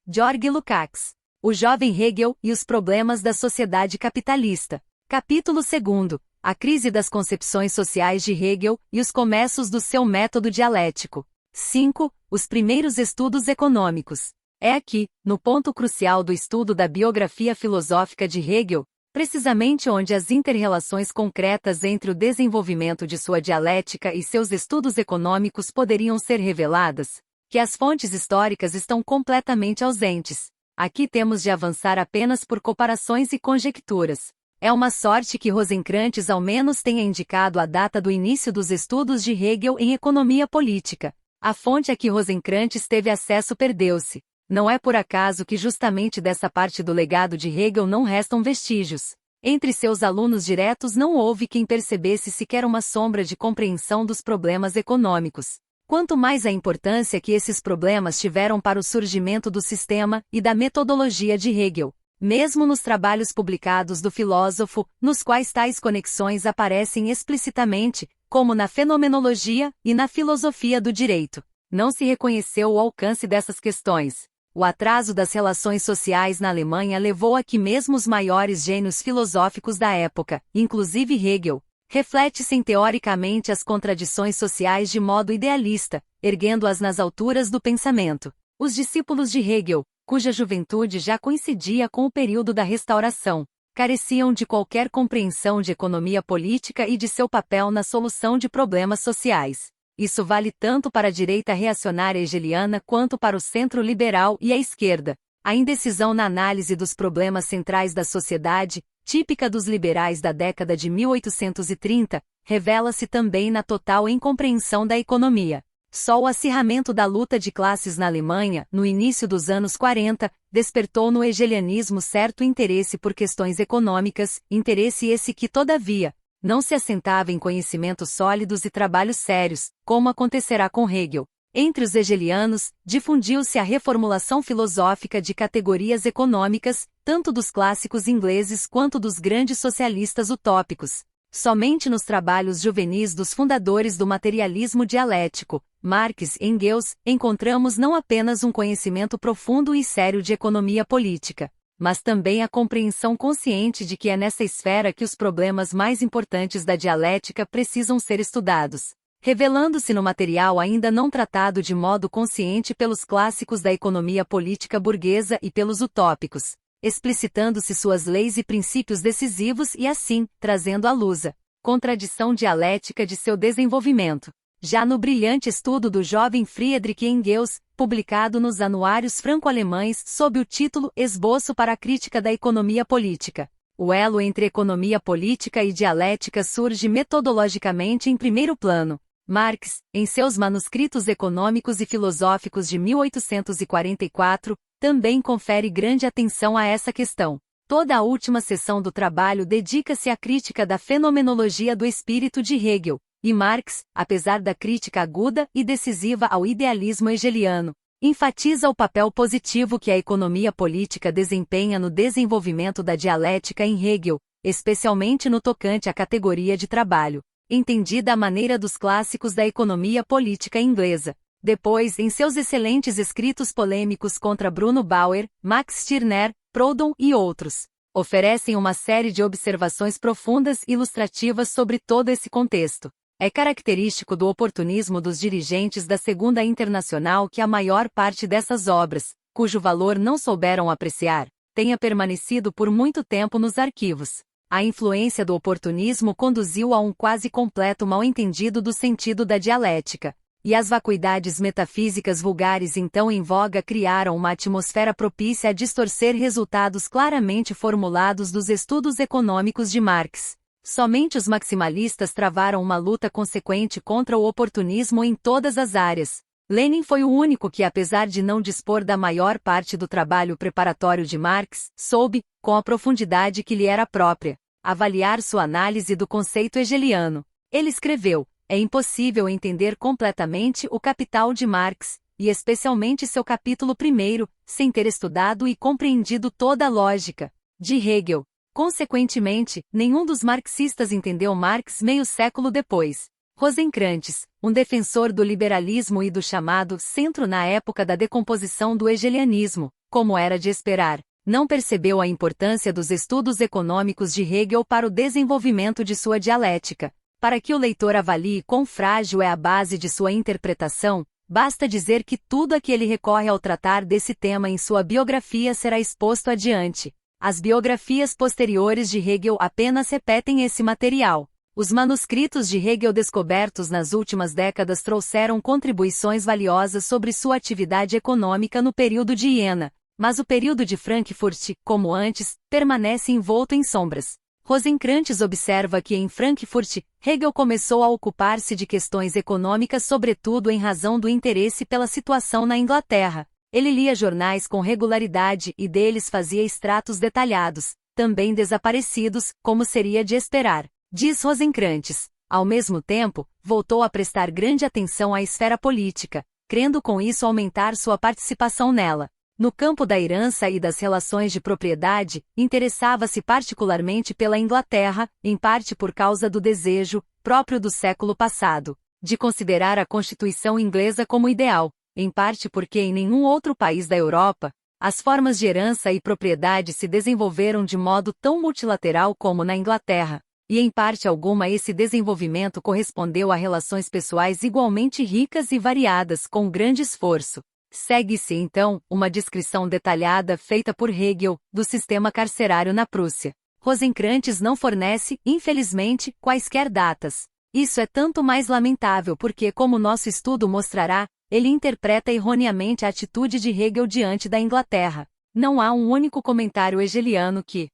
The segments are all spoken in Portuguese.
Georg Lukács. O jovem Hegel e os problemas da sociedade capitalista. Capítulo 2. A crise das concepções sociais de Hegel e os começos do seu método dialético. 5. Os primeiros estudos econômicos. É aqui, no ponto crucial do estudo da biografia filosófica de Hegel, precisamente onde as inter-relações concretas entre o desenvolvimento de sua dialética e seus estudos econômicos poderiam ser reveladas, que as fontes históricas estão completamente ausentes. Aqui temos de avançar apenas por comparações e conjecturas. É uma sorte que Rosenkrantz ao menos tenha indicado a data do início dos estudos de Hegel em economia política. A fonte a que Rosenkrantz teve acesso perdeu-se. Não é por acaso que justamente dessa parte do legado de Hegel não restam vestígios. Entre seus alunos diretos não houve quem percebesse sequer uma sombra de compreensão dos problemas econômicos. Quanto mais a importância que esses problemas tiveram para o surgimento do sistema e da metodologia de Hegel. Mesmo nos trabalhos publicados do filósofo, nos quais tais conexões aparecem explicitamente, como na fenomenologia e na filosofia do direito, não se reconheceu o alcance dessas questões. O atraso das relações sociais na Alemanha levou a que mesmo os maiores gênios filosóficos da época, inclusive Hegel, refletissem teoricamente as contradições sociais de modo idealista, erguendo-as nas alturas do pensamento. Os discípulos de Hegel, cuja juventude já coincidia com o período da Restauração, careciam de qualquer compreensão de economia política e de seu papel na solução de problemas sociais. Isso vale tanto para a direita reacionária hegeliana quanto para o centro liberal e a esquerda. A indecisão na análise dos problemas centrais da sociedade, típica dos liberais da década de 1830, revela-se também na total incompreensão da economia. Só o acirramento da luta de classes na Alemanha, no início dos anos 40, despertou no hegelianismo certo interesse por questões econômicas, interesse esse que, todavia, não se assentava em conhecimentos sólidos e trabalhos sérios, como acontecerá com Hegel. Entre os hegelianos, difundiu-se a reformulação filosófica de categorias econômicas, tanto dos clássicos ingleses quanto dos grandes socialistas utópicos. Somente nos trabalhos juvenis dos fundadores do materialismo dialético, Marx e Engels, encontramos não apenas um conhecimento profundo e sério de economia política, mas também a compreensão consciente de que é nessa esfera que os problemas mais importantes da dialética precisam ser estudados, revelando-se no material ainda não tratado de modo consciente pelos clássicos da economia política burguesa e pelos utópicos, explicitando-se suas leis e princípios decisivos e assim, trazendo à luz a contradição dialética de seu desenvolvimento. Já no brilhante estudo do jovem Friedrich Engels, publicado nos Anuários Franco-Alemães sob o título Esboço para a Crítica da Economia Política, o elo entre economia política e dialética surge metodologicamente em primeiro plano. Marx, em seus manuscritos econômicos e filosóficos de 1844, também confere grande atenção a essa questão. Toda a última seção do trabalho dedica-se à crítica da fenomenologia do espírito de Hegel, e Marx, apesar da crítica aguda e decisiva ao idealismo hegeliano, enfatiza o papel positivo que a economia política desempenha no desenvolvimento da dialética em Hegel, especialmente no tocante à categoria de trabalho, entendida à maneira dos clássicos da economia política inglesa. Depois, em seus excelentes escritos polêmicos contra Bruno Bauer, Max Stirner, Proudhon e outros, oferecem uma série de observações profundas e ilustrativas sobre todo esse contexto. É característico do oportunismo dos dirigentes da Segunda Internacional que a maior parte dessas obras, cujo valor não souberam apreciar, tenha permanecido por muito tempo nos arquivos. A influência do oportunismo conduziu a um quase completo mal-entendido do sentido da dialética, e as vacuidades metafísicas vulgares então em voga criaram uma atmosfera propícia a distorcer resultados claramente formulados dos estudos econômicos de Marx. Somente os maximalistas travaram uma luta consequente contra o oportunismo em todas as áreas. Lenin foi o único que, apesar de não dispor da maior parte do trabalho preparatório de Marx, soube, com a profundidade que lhe era própria, avaliar sua análise do conceito hegeliano. Ele escreveu: é impossível entender completamente o Capital de Marx, e especialmente seu capítulo 1, sem ter estudado e compreendido toda a lógica de Hegel. Consequentemente, nenhum dos marxistas entendeu Marx meio século depois. Rosencrantz, um defensor do liberalismo e do chamado centro na época da decomposição do hegelianismo, como era de esperar, não percebeu a importância dos estudos econômicos de Hegel para o desenvolvimento de sua dialética. Para que o leitor avalie quão frágil é a base de sua interpretação, basta dizer que tudo a que ele recorre ao tratar desse tema em sua biografia será exposto adiante. As biografias posteriores de Hegel apenas repetem esse material. Os manuscritos de Hegel descobertos nas últimas décadas trouxeram contribuições valiosas sobre sua atividade econômica no período de Iena, mas o período de Frankfurt, como antes, permanece envolto em sombras. Rosencrantz observa que em Frankfurt, Hegel começou a ocupar-se de questões econômicas sobretudo em razão do interesse pela situação na Inglaterra. Ele lia jornais com regularidade e deles fazia extratos detalhados, também desaparecidos, como seria de esperar. Diz Rosencrantz. Ao mesmo tempo, voltou a prestar grande atenção à esfera política, crendo com isso aumentar sua participação nela. No campo da herança e das relações de propriedade, interessava-se particularmente pela Inglaterra, em parte por causa do desejo, próprio do século passado, de considerar a Constituição inglesa como ideal, em parte porque em nenhum outro país da Europa, as formas de herança e propriedade se desenvolveram de modo tão multilateral como na Inglaterra. E em parte alguma esse desenvolvimento correspondeu a relações pessoais igualmente ricas e variadas com grande esforço. Segue-se então uma descrição detalhada feita por Hegel do sistema carcerário na Prússia. Rosencrantz não fornece, infelizmente, quaisquer datas. Isso é tanto mais lamentável porque, como nosso estudo mostrará, ele interpreta erroneamente a atitude de Hegel diante da Inglaterra. Não há um único comentário hegeliano que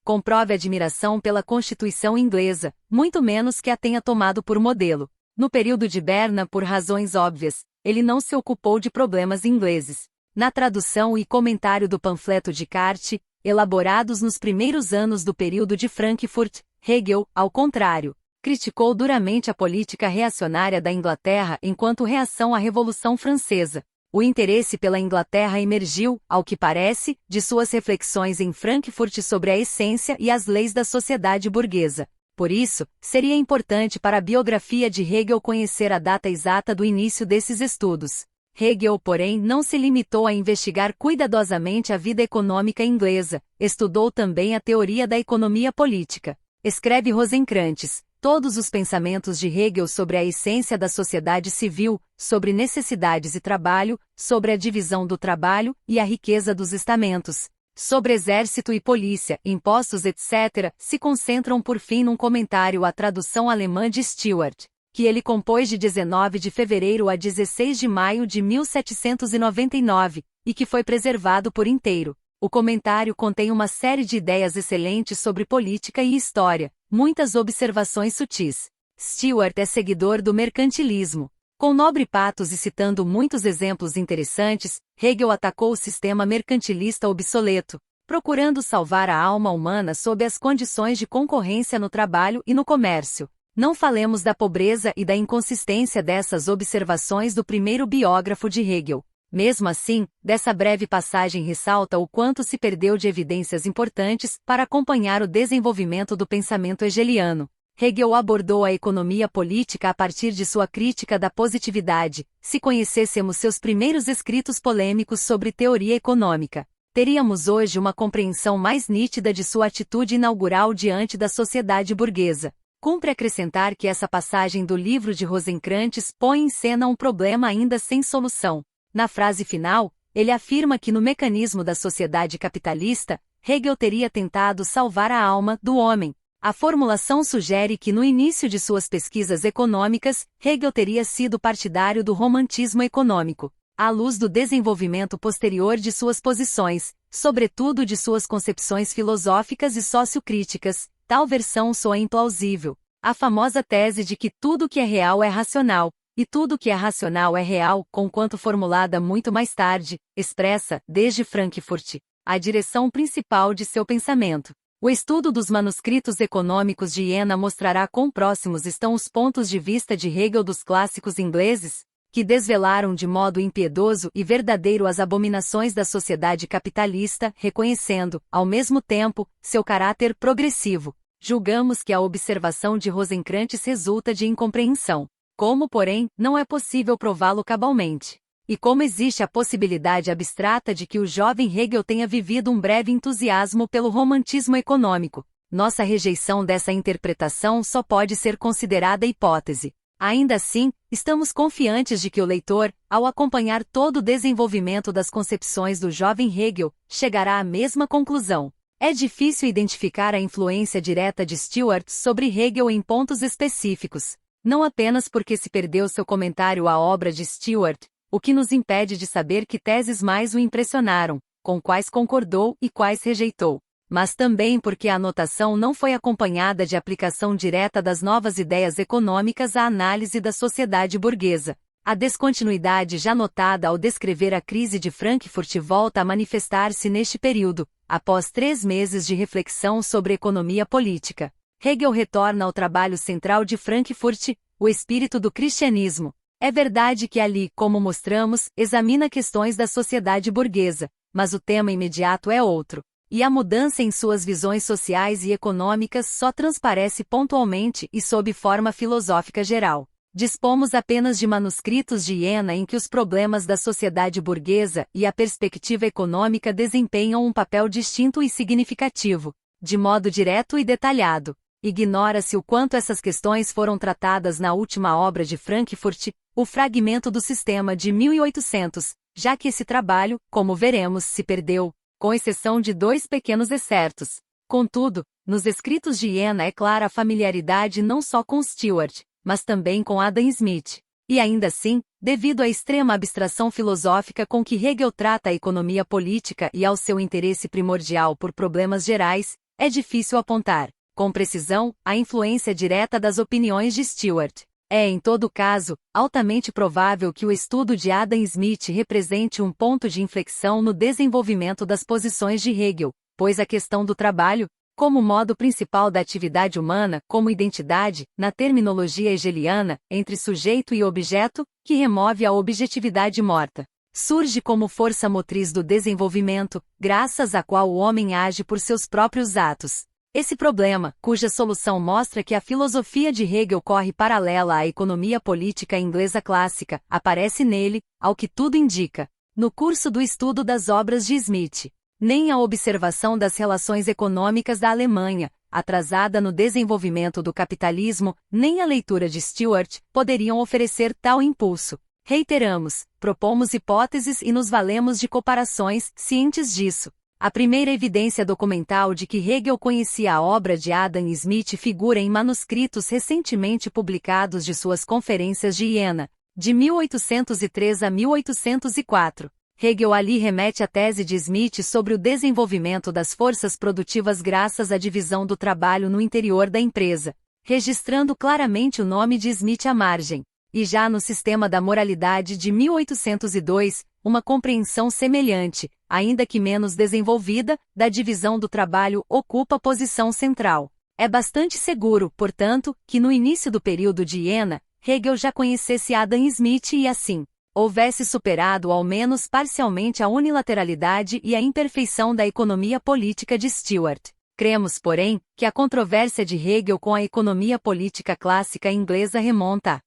comprove admiração pela Constituição inglesa, muito menos que a tenha tomado por modelo. No período de Berna, por razões óbvias, ele não se ocupou de problemas ingleses. Na tradução e comentário do panfleto de Descartes, elaborados nos primeiros anos do período de Frankfurt, Hegel, ao contrário, criticou duramente a política reacionária da Inglaterra enquanto reação à Revolução Francesa. O interesse pela Inglaterra emergiu, ao que parece, de suas reflexões em Frankfurt sobre a essência e as leis da sociedade burguesa. Por isso, seria importante para a biografia de Hegel conhecer a data exata do início desses estudos. Hegel, porém, não se limitou a investigar cuidadosamente a vida econômica inglesa, estudou também a teoria da economia política. Escreve Rosencrantz. Todos os pensamentos de Hegel sobre a essência da sociedade civil, sobre necessidades e trabalho, sobre a divisão do trabalho e a riqueza dos estamentos, sobre exército e polícia, impostos etc., se concentram por fim num comentário à tradução alemã de Stuart, que ele compôs de 19 de fevereiro a 16 de maio de 1799, e que foi preservado por inteiro. O comentário contém uma série de ideias excelentes sobre política e história, muitas observações sutis. Stuart é seguidor do mercantilismo. Com nobre patos e citando muitos exemplos interessantes, Hegel atacou o sistema mercantilista obsoleto, procurando salvar a alma humana sob as condições de concorrência no trabalho e no comércio. Não falemos da pobreza e da inconsistência dessas observações do primeiro biógrafo de Hegel. Mesmo assim, dessa breve passagem ressalta o quanto se perdeu de evidências importantes para acompanhar o desenvolvimento do pensamento hegeliano. Hegel abordou a economia política a partir de sua crítica da positividade. Se conhecêssemos seus primeiros escritos polêmicos sobre teoria econômica, teríamos hoje uma compreensão mais nítida de sua atitude inaugural diante da sociedade burguesa. Cumpre acrescentar que essa passagem do livro de Rosencrantz põe em cena um problema ainda sem solução. Na frase final, ele afirma que no mecanismo da sociedade capitalista, Hegel teria tentado salvar a alma do homem. A formulação sugere que no início de suas pesquisas econômicas, Hegel teria sido partidário do romantismo econômico, à luz do desenvolvimento posterior de suas posições, sobretudo de suas concepções filosóficas e sociocríticas. Tal versão soa implausível. A famosa tese de que tudo que é real é racional, e tudo que é racional é real, conquanto formulada muito mais tarde, expressa, desde Frankfurt, a direção principal de seu pensamento. O estudo dos manuscritos econômicos de Iena mostrará quão próximos estão os pontos de vista de Hegel dos clássicos ingleses, que desvelaram de modo impiedoso e verdadeiro as abominações da sociedade capitalista, reconhecendo, ao mesmo tempo, seu caráter progressivo. julgamos que a observação de Rosenkrantz resulta de incompreensão. Como, porém, não é possível prová-lo cabalmente. E como existe a possibilidade abstrata de que o jovem Hegel tenha vivido um breve entusiasmo pelo romantismo econômico, nossa rejeição dessa interpretação só pode ser considerada hipótese. Ainda assim, estamos confiantes de que o leitor, ao acompanhar todo o desenvolvimento das concepções do jovem Hegel, chegará à mesma conclusão. É difícil identificar a influência direta de Stuart sobre Hegel em pontos específicos, não apenas porque se perdeu seu comentário à obra de Stuart, o que nos impede de saber que teses mais o impressionaram, com quais concordou e quais rejeitou, mas também porque a anotação não foi acompanhada de aplicação direta das novas ideias econômicas à análise da sociedade burguesa. A descontinuidade já notada ao descrever a crise de Frankfurt volta a manifestar-se neste período, após 3 meses de reflexão sobre economia política. Hegel retorna ao trabalho central de Frankfurt, o espírito do cristianismo. É verdade que ali, como mostramos, examina questões da sociedade burguesa, mas o tema imediato é outro. E a mudança em suas visões sociais e econômicas só transparece pontualmente e sob forma filosófica geral. Dispomos apenas de manuscritos de Iena em que os problemas da sociedade burguesa e a perspectiva econômica desempenham um papel distinto e significativo, de modo direto e detalhado. Ignora-se o quanto essas questões foram tratadas na última obra de Frankfurt, O Fragmento do Sistema de 1800, já que esse trabalho, como veremos, se perdeu, com exceção de 2 pequenos excertos. Contudo, nos escritos de Iena é clara a familiaridade não só com Stuart, mas também com Adam Smith. E ainda assim, devido à extrema abstração filosófica com que Hegel trata a economia política e ao seu interesse primordial por problemas gerais, é difícil apontar, com precisão, a influência direta das opiniões de Stuart. É, em todo caso, altamente provável que o estudo de Adam Smith represente um ponto de inflexão no desenvolvimento das posições de Hegel, pois a questão do trabalho, como modo principal da atividade humana, como identidade, na terminologia hegeliana, entre sujeito e objeto, que remove a objetividade morta, surge como força motriz do desenvolvimento, graças à qual o homem age por seus próprios atos. Esse problema, cuja solução mostra que a filosofia de Hegel corre paralela à economia política inglesa clássica, aparece nele, ao que tudo indica, no curso do estudo das obras de Smith. Nem a observação das relações econômicas da Alemanha, atrasada no desenvolvimento do capitalismo, nem a leitura de Stuart, poderiam oferecer tal impulso. Reiteramos, propomos hipóteses e nos valemos de comparações, cientes disso. A primeira evidência documental de que Hegel conhecia a obra de Adam Smith figura em manuscritos recentemente publicados de suas conferências de Iena, de 1803 a 1804. Hegel ali remete à tese de Smith sobre o desenvolvimento das forças produtivas graças à divisão do trabalho no interior da empresa, registrando claramente o nome de Smith à margem. E já no Sistema da Moralidade de 1802, uma compreensão semelhante, ainda que menos desenvolvida, da divisão do trabalho ocupa posição central. É bastante seguro, portanto, que no início do período de Iena, Hegel já conhecesse Adam Smith e assim, houvesse superado ao menos parcialmente a unilateralidade e a imperfeição da economia política de Stuart. Cremos, porém, que a controvérsia de Hegel com a economia política clássica inglesa remonta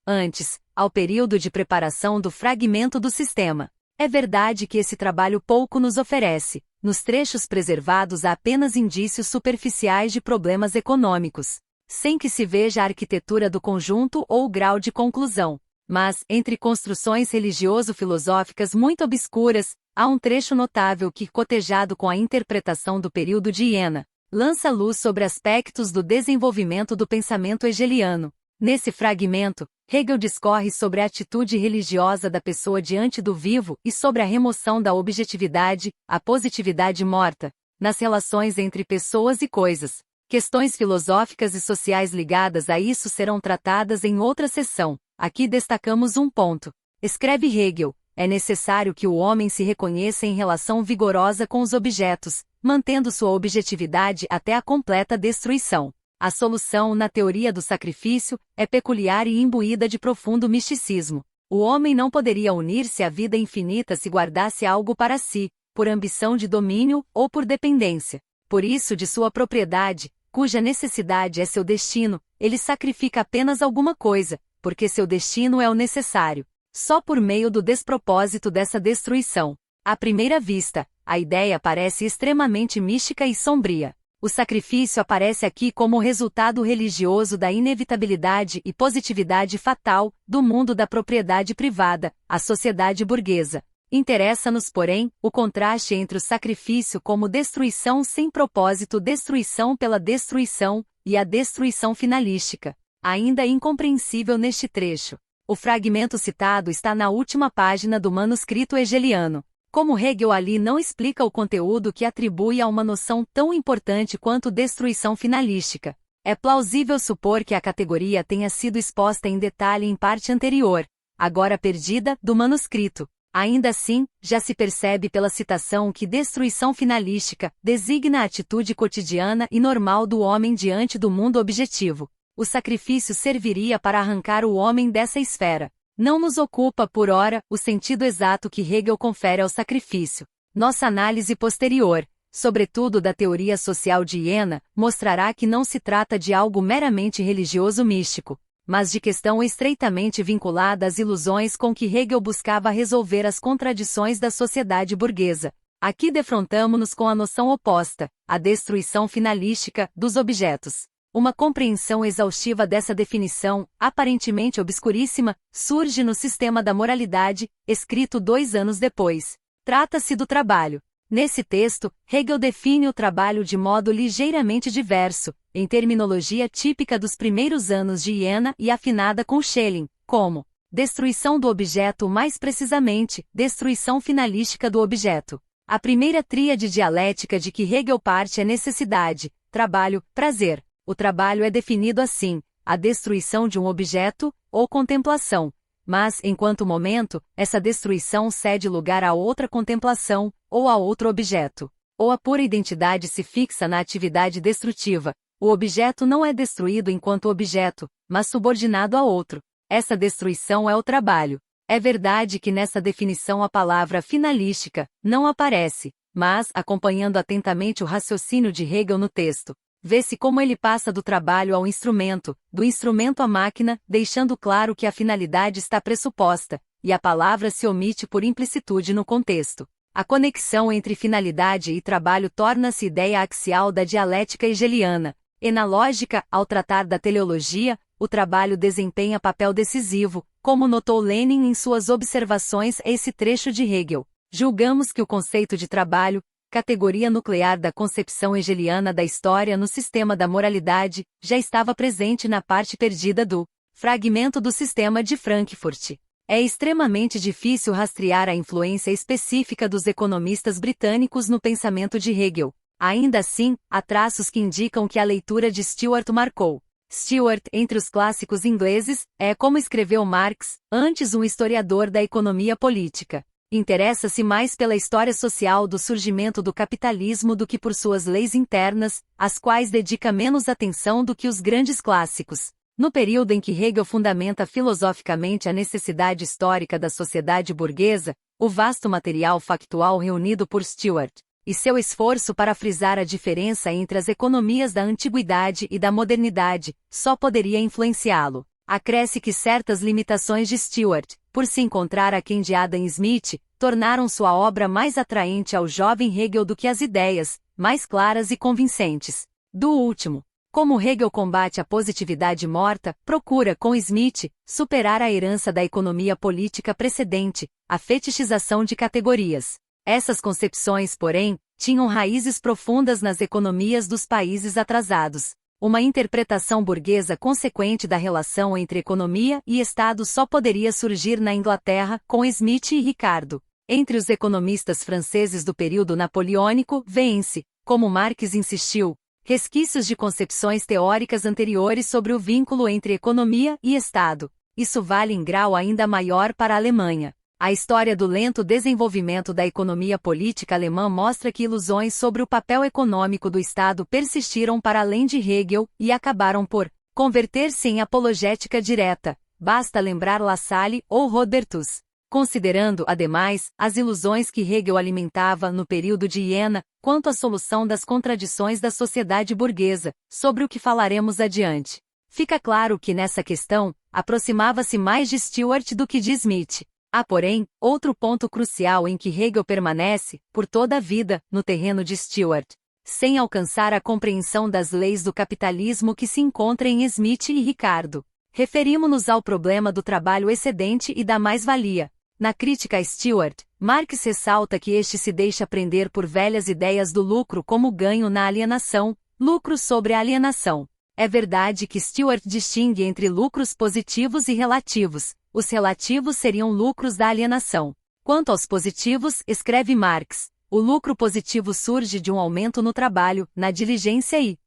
antes, ao período de preparação do fragmento do sistema. É verdade que esse trabalho pouco nos oferece. Nos trechos preservados há apenas indícios superficiais de problemas econômicos, sem que se veja a arquitetura do conjunto ou o grau de conclusão. Mas, entre construções religioso-filosóficas muito obscuras, há um trecho notável que, cotejado com a interpretação do período de Iena, lança luz sobre aspectos do desenvolvimento do pensamento hegeliano. Nesse fragmento, Hegel discorre sobre a atitude religiosa da pessoa diante do vivo e sobre a remoção da objetividade, a positividade morta, nas relações entre pessoas e coisas. Questões filosóficas e sociais ligadas a isso serão tratadas em outra sessão. Aqui destacamos um ponto. Escreve Hegel, é necessário que o homem se reconheça em relação vigorosa com os objetos, mantendo sua objetividade até a completa destruição. A solução na teoria do sacrifício é peculiar e imbuída de profundo misticismo. O homem não poderia unir-se à vida infinita se guardasse algo para si, por ambição de domínio ou por dependência. Por isso de sua propriedade, cuja necessidade é seu destino, ele sacrifica apenas alguma coisa, porque seu destino é o necessário. Só por meio do despropósito dessa destruição. À primeira vista, a ideia parece extremamente mística e sombria. O sacrifício aparece aqui como resultado religioso da inevitabilidade e positividade fatal do mundo da propriedade privada, a sociedade burguesa. Interessa-nos, porém, o contraste entre o sacrifício como destruição sem propósito, destruição pela destruição, e a destruição finalística, ainda incompreensível neste trecho. O fragmento citado está na última página do manuscrito hegeliano. Como Hegel ali não explica o conteúdo que atribui a uma noção tão importante quanto destruição finalística, é plausível supor que a categoria tenha sido exposta em detalhe em parte anterior, agora perdida, do manuscrito. Ainda assim, já se percebe pela citação que destruição finalística designa a atitude cotidiana e normal do homem diante do mundo objetivo. O sacrifício serviria para arrancar o homem dessa esfera. Não nos ocupa, por ora, o sentido exato que Hegel confere ao sacrifício. Nossa análise posterior, sobretudo da teoria social de Iena, mostrará que não se trata de algo meramente religioso-místico, mas de questão estreitamente vinculada às ilusões com que Hegel buscava resolver as contradições da sociedade burguesa. Aqui defrontamo-nos com a noção oposta, a destruição finalística, dos objetos. Uma compreensão exaustiva dessa definição, aparentemente obscuríssima, surge no Sistema da Moralidade, escrito 2 anos depois. Trata-se do trabalho. Nesse texto, Hegel define o trabalho de modo ligeiramente diverso, em terminologia típica dos primeiros anos de Iena e afinada com Schelling, como destruição do objeto, mais precisamente, destruição finalística do objeto. A primeira tríade dialética de que Hegel parte é necessidade, trabalho, prazer. O trabalho é definido assim, a destruição de um objeto, ou contemplação. Mas, enquanto momento, essa destruição cede lugar a outra contemplação, ou a outro objeto. Ou a pura identidade se fixa na atividade destrutiva. O objeto não é destruído enquanto objeto, mas subordinado a outro. Essa destruição é o trabalho. É verdade que nessa definição a palavra finalística não aparece, mas, acompanhando atentamente o raciocínio de Hegel no texto, vê-se como ele passa do trabalho ao instrumento, do instrumento à máquina, deixando claro que a finalidade está pressuposta, e a palavra se omite por implicitude no contexto. A conexão entre finalidade e trabalho torna-se ideia axial da dialética hegeliana, e na lógica, ao tratar da teleologia, o trabalho desempenha papel decisivo, como notou Lenin em suas observações a esse trecho de Hegel. Julgamos que o conceito de trabalho, categoria nuclear da concepção hegeliana da história no sistema da moralidade, já estava presente na parte perdida do fragmento do sistema de Frankfurt. É extremamente difícil rastrear a influência específica dos economistas britânicos no pensamento de Hegel. Ainda assim, há traços que indicam que a leitura de Stuart marcou. Stuart, entre os clássicos ingleses, é, como escreveu Marx, antes um historiador da economia política. Interessa-se mais pela história social do surgimento do capitalismo do que por suas leis internas, às quais dedica menos atenção do que os grandes clássicos. No período em que Hegel fundamenta filosoficamente a necessidade histórica da sociedade burguesa, o vasto material factual reunido por Stuart, e seu esforço para frisar a diferença entre as economias da antiguidade e da modernidade, só poderia influenciá-lo. Acresce que certas limitações de Stuart, por se encontrar aquém de Adam Smith, tornaram sua obra mais atraente ao jovem Hegel do que as ideias, mais claras e convincentes, do último. Como Hegel combate a positividade morta, procura, com Smith, superar a herança da economia política precedente, a fetichização de categorias. Essas concepções, porém, tinham raízes profundas nas economias dos países atrasados. Uma interpretação burguesa consequente da relação entre economia e Estado só poderia surgir na Inglaterra, com Smith e Ricardo. Entre os economistas franceses do período napoleônico, vêem-se, como Marx insistiu, resquícios de concepções teóricas anteriores sobre o vínculo entre economia e Estado. Isso vale em grau ainda maior para a Alemanha. A história do lento desenvolvimento da economia política alemã mostra que ilusões sobre o papel econômico do Estado persistiram para além de Hegel e acabaram por converter-se em apologética direta. Basta lembrar La Salle ou Robertus. considerando, ademais, as ilusões que Hegel alimentava no período de Iena, quanto à solução das contradições da sociedade burguesa, sobre o que falaremos adiante. Fica claro que nessa questão, aproximava-se mais de Stuart do que de Smith. Há, porém, outro ponto crucial em que Hegel permanece, por toda a vida, no terreno de Stuart, sem alcançar a compreensão das leis do capitalismo que se encontra em Smith e Ricardo. Referimos-nos ao problema do trabalho excedente e da mais-valia. Na crítica a Stuart, Marx ressalta que este se deixa prender por velhas ideias do lucro como ganho na alienação, lucro sobre a alienação. É verdade que Stuart distingue entre lucros positivos e relativos. Os relativos seriam lucros da alienação. Quanto aos positivos, escreve Marx, o lucro positivo surge de um aumento no trabalho, na diligência e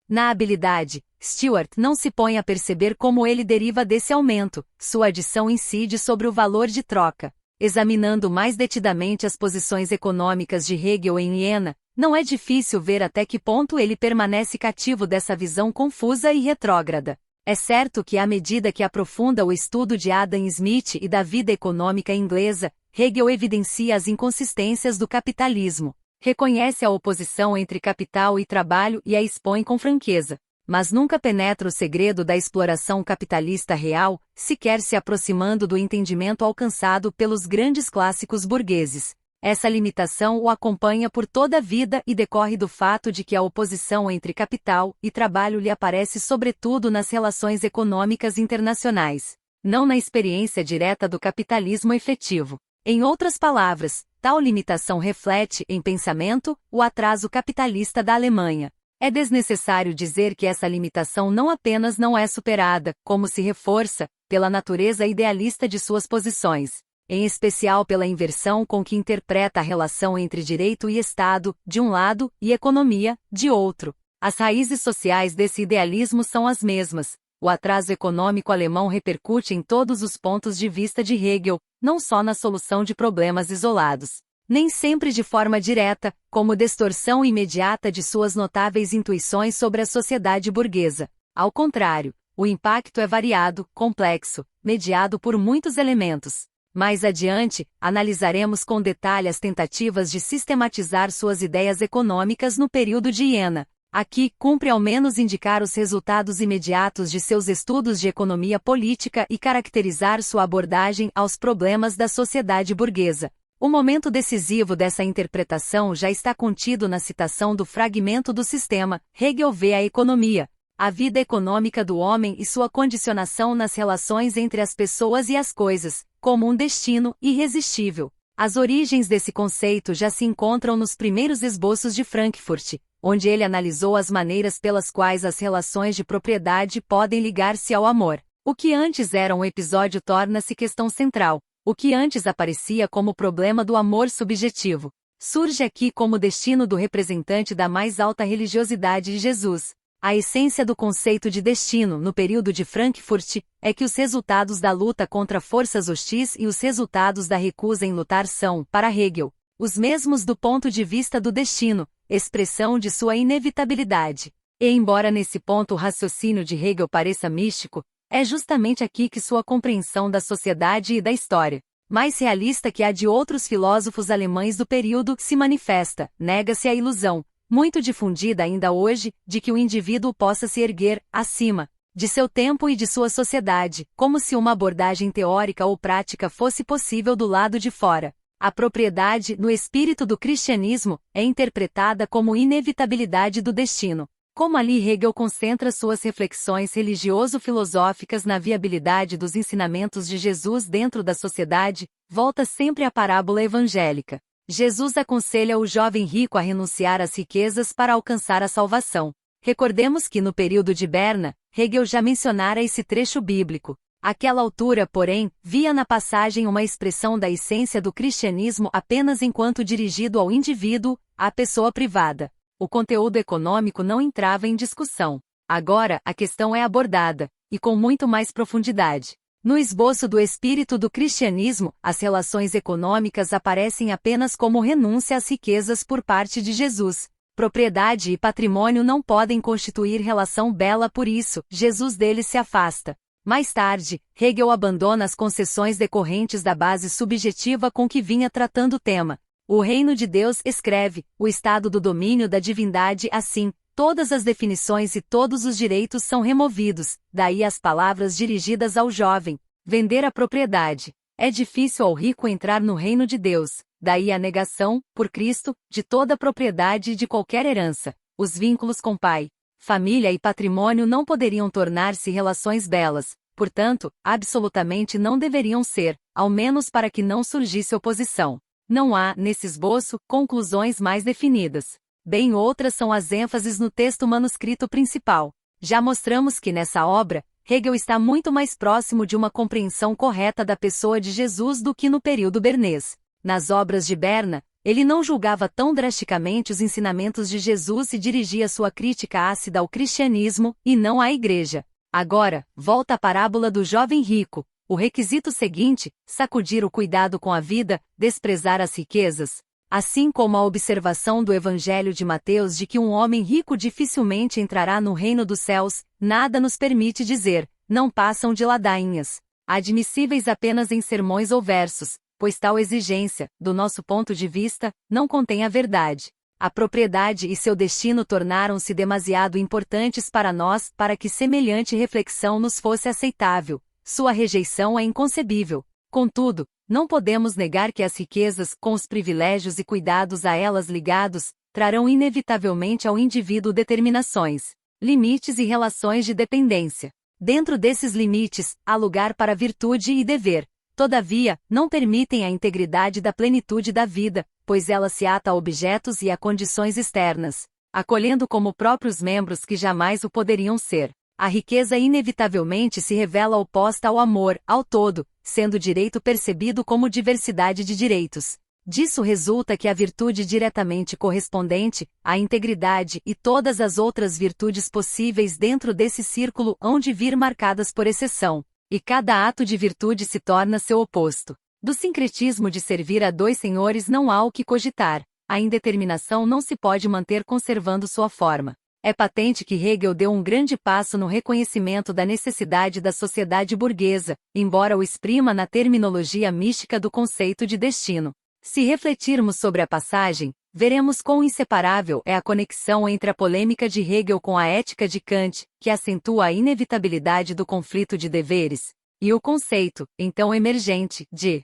na habilidade. Stuart não se põe a perceber como ele deriva desse aumento, sua adição incide sobre o valor de troca. Examinando mais detidamente as posições econômicas de Hegel em Iena, não é difícil ver até que ponto ele permanece cativo dessa visão confusa e retrógrada. É certo que à medida que aprofunda o estudo de Adam Smith e da vida econômica inglesa, Hegel evidencia as inconsistências do capitalismo, reconhece a oposição entre capital e trabalho e a expõe com franqueza, mas nunca penetra o segredo da exploração capitalista real, sequer se aproximando do entendimento alcançado pelos grandes clássicos burgueses. Essa limitação o acompanha por toda a vida e decorre do fato de que a oposição entre capital e trabalho lhe aparece sobretudo nas relações econômicas internacionais, não na experiência direta do capitalismo efetivo. Em outras palavras, tal limitação reflete, em pensamento, o atraso capitalista da Alemanha. É desnecessário dizer que essa limitação não apenas não é superada, como se reforça, pela natureza idealista de suas posições, em especial pela inversão com que interpreta a relação entre direito e Estado, de um lado, e economia, de outro. As raízes sociais desse idealismo são as mesmas. O atraso econômico alemão repercute em todos os pontos de vista de Hegel, não só na solução de problemas isolados, nem sempre de forma direta, como distorção imediata de suas notáveis intuições sobre a sociedade burguesa. Ao contrário, o impacto é variado, complexo, mediado por muitos elementos. Mais adiante, analisaremos com detalhe as tentativas de sistematizar suas ideias econômicas no período de Iena. Aqui, cumpre ao menos indicar os resultados imediatos de seus estudos de economia política e caracterizar sua abordagem aos problemas da sociedade burguesa. O momento decisivo dessa interpretação já está contido na citação do fragmento do sistema. Hegel vê a economia, a vida econômica do homem e sua condicionação nas relações entre as pessoas e as coisas, como um destino irresistível. As origens desse conceito já se encontram nos primeiros esboços de Frankfurt, onde ele analisou as maneiras pelas quais as relações de propriedade podem ligar-se ao amor. O que antes era um episódio torna-se questão central. O que antes aparecia como problema do amor subjetivo, surge aqui como destino do representante da mais alta religiosidade, Jesus. A essência do conceito de destino no período de Frankfurt é que os resultados da luta contra forças hostis e os resultados da recusa em lutar são, para Hegel, os mesmos do ponto de vista do destino, expressão de sua inevitabilidade. E embora nesse ponto o raciocínio de Hegel pareça místico, é justamente aqui que sua compreensão da sociedade e da história, mais realista que a de outros filósofos alemães do período, se manifesta. Nega-se a ilusão, muito difundida ainda hoje, de que o indivíduo possa se erguer, acima, de seu tempo e de sua sociedade, como se uma abordagem teórica ou prática fosse possível do lado de fora. A propriedade, no espírito do cristianismo, é interpretada como inevitabilidade do destino. Como ali Hegel concentra suas reflexões religioso-filosóficas na viabilidade dos ensinamentos de Jesus dentro da sociedade, volta sempre à parábola evangélica. Jesus aconselha o jovem rico a renunciar às riquezas para alcançar a salvação. Recordemos que no período de Berna, Hegel já mencionara esse trecho bíblico. Àquela altura, porém, via na passagem uma expressão da essência do cristianismo apenas enquanto dirigido ao indivíduo, à pessoa privada. O conteúdo econômico não entrava em discussão. Agora, a questão é abordada, e com muito mais profundidade. No esboço do espírito do cristianismo, as relações econômicas aparecem apenas como renúncia às riquezas por parte de Jesus. Propriedade e patrimônio não podem constituir relação bela, por isso, Jesus deles se afasta. Mais tarde, Hegel abandona as concessões decorrentes da base subjetiva com que vinha tratando o tema. O reino de Deus, escreve, o estado do domínio da divindade assim, todas as definições e todos os direitos são removidos, daí as palavras dirigidas ao jovem, vender a propriedade. É difícil ao rico entrar no reino de Deus, daí a negação, por Cristo, de toda a propriedade e de qualquer herança. Os vínculos com pai, família e patrimônio não poderiam tornar-se relações belas, portanto, absolutamente não deveriam ser, ao menos para que não surgisse oposição. Não há, nesse esboço, conclusões mais definidas. Bem outras são as ênfases no texto manuscrito principal. Já mostramos que nessa obra, Hegel está muito mais próximo de uma compreensão correta da pessoa de Jesus do que no período bernês. Nas obras de Berna, ele não julgava tão drasticamente os ensinamentos de Jesus e dirigia sua crítica ácida ao cristianismo, e não à Igreja. Agora, volta à parábola do jovem rico. O requisito seguinte, sacudir o cuidado com a vida, desprezar as riquezas. Assim como a observação do Evangelho de Mateus de que um homem rico dificilmente entrará no reino dos céus, nada nos permite dizer, não passam de ladainhas, admissíveis apenas em sermões ou versos, pois tal exigência, do nosso ponto de vista, não contém a verdade. A propriedade e seu destino tornaram-se demasiado importantes para nós para que semelhante reflexão nos fosse aceitável. Sua rejeição é inconcebível. Contudo, não podemos negar que as riquezas, com os privilégios e cuidados a elas ligados, trarão inevitavelmente ao indivíduo determinações, limites e relações de dependência. Dentro desses limites, há lugar para virtude e dever. Todavia, não permitem a integridade da plenitude da vida, pois ela se ata a objetos e a condições externas, acolhendo como próprios membros que jamais o poderiam ser. A riqueza inevitavelmente se revela oposta ao amor, ao todo, sendo direito percebido como diversidade de direitos. Disso resulta que a virtude diretamente correspondente, a integridade e todas as outras virtudes possíveis dentro desse círculo hão de vir marcadas por exceção, e cada ato de virtude se torna seu oposto. Do sincretismo de servir a dois senhores não há o que cogitar, a indeterminação não se pode manter conservando sua forma. É patente que Hegel deu um grande passo no reconhecimento da necessidade da sociedade burguesa, embora o exprima na terminologia mística do conceito de destino. Se refletirmos sobre a passagem, veremos quão inseparável é a conexão entre a polêmica de Hegel com a ética de Kant, que acentua a inevitabilidade do conflito de deveres, e o conceito, então emergente, de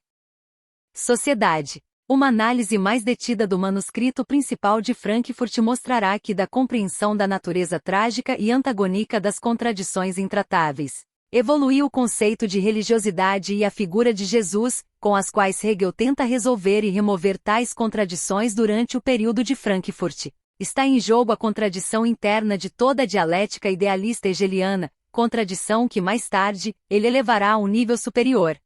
sociedade. Uma análise mais detida do manuscrito principal de Frankfurt mostrará que da compreensão da natureza trágica e antagônica das contradições intratáveis, evoluiu o conceito de religiosidade e a figura de Jesus, com as quais Hegel tenta resolver e remover tais contradições durante o período de Frankfurt. Está em jogo a contradição interna de toda a dialética idealista hegeliana, contradição que mais tarde, ele elevará a um nível superior.